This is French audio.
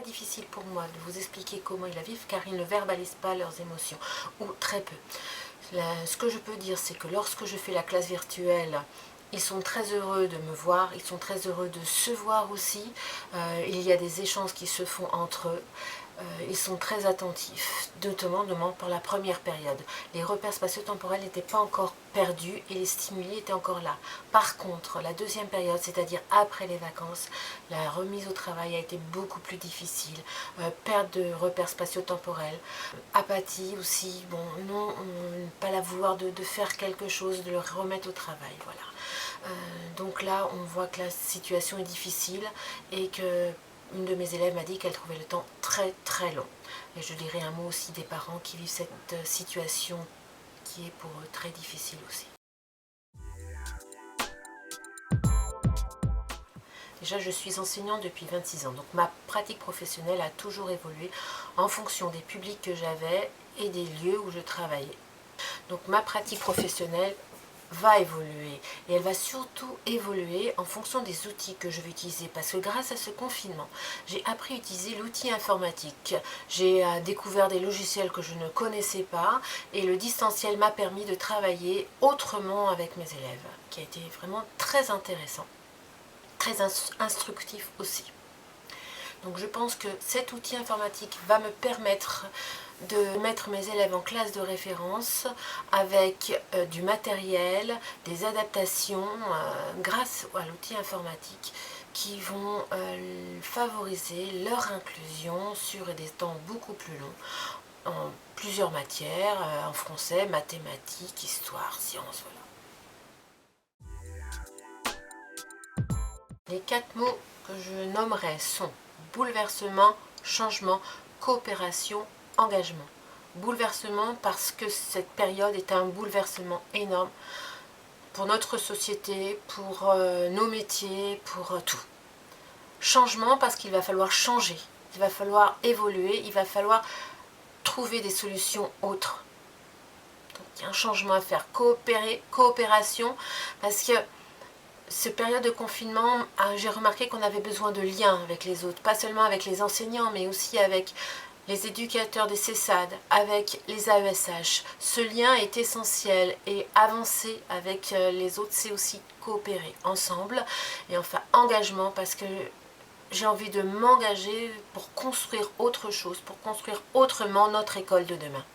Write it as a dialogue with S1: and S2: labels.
S1: difficile pour moi de vous expliquer comment ils la vivent car ils ne verbalisent pas leurs émotions, ou très peu. Ce que je peux dire, c'est que lorsque je fais la classe virtuelle, ils sont très heureux de me voir, ils sont très heureux de se voir aussi. Il y a des échanges qui se font entre eux. Ils sont très attentifs, notamment pour la première période. Les repères spatio-temporels n'étaient pas encore perdus et les stimuli étaient encore là. Par contre, la deuxième période, c'est-à-dire après les vacances, la remise au travail a été beaucoup plus difficile. Perte de repères spatio-temporels, apathie aussi, bon, non, pas la vouloir de faire quelque chose, de le remettre au travail, voilà. Donc là, on voit que la situation est difficile et que une de mes élèves m'a dit qu'elle trouvait le temps très très long. Et je dirais un mot aussi des parents qui vivent cette situation qui est pour eux très difficile aussi. Déjà, je suis enseignante depuis 26 ans, donc ma pratique professionnelle a toujours évolué en fonction des publics que j'avais et des lieux où je travaillais. Donc ma pratique professionnelle va évoluer et elle va surtout évoluer en fonction des outils que je vais utiliser parce que grâce à ce confinement j'ai appris à utiliser l'outil informatique, j'ai découvert des logiciels que je ne connaissais pas et le distanciel m'a permis de travailler autrement avec mes élèves qui a été vraiment très intéressant, très instructif aussi. Donc je pense que cet outil informatique va me permettre de mettre mes élèves en classe de référence avec du matériel, des adaptations grâce à l'outil informatique qui vont favoriser leur inclusion sur des temps beaucoup plus longs en plusieurs matières, en français, mathématiques, histoire, sciences, voilà. Les 4 mots que je nommerai sont bouleversement, changement, coopération, engagement. Bouleversement parce que cette période est un bouleversement énorme pour notre société, pour nos métiers, pour tout. Changement parce qu'il va falloir changer, il va falloir évoluer, il va falloir trouver des solutions autres. Donc il y a un changement à faire. Coopération parce que cette période de confinement, j'ai remarqué qu'on avait besoin de liens avec les autres, pas seulement avec les enseignants, mais aussi avec les éducateurs des CESAD, avec les AESH. Ce lien est essentiel et avancer avec les autres, c'est aussi coopérer ensemble. Et enfin, engagement, parce que j'ai envie de m'engager pour construire autre chose, pour construire autrement notre école de demain.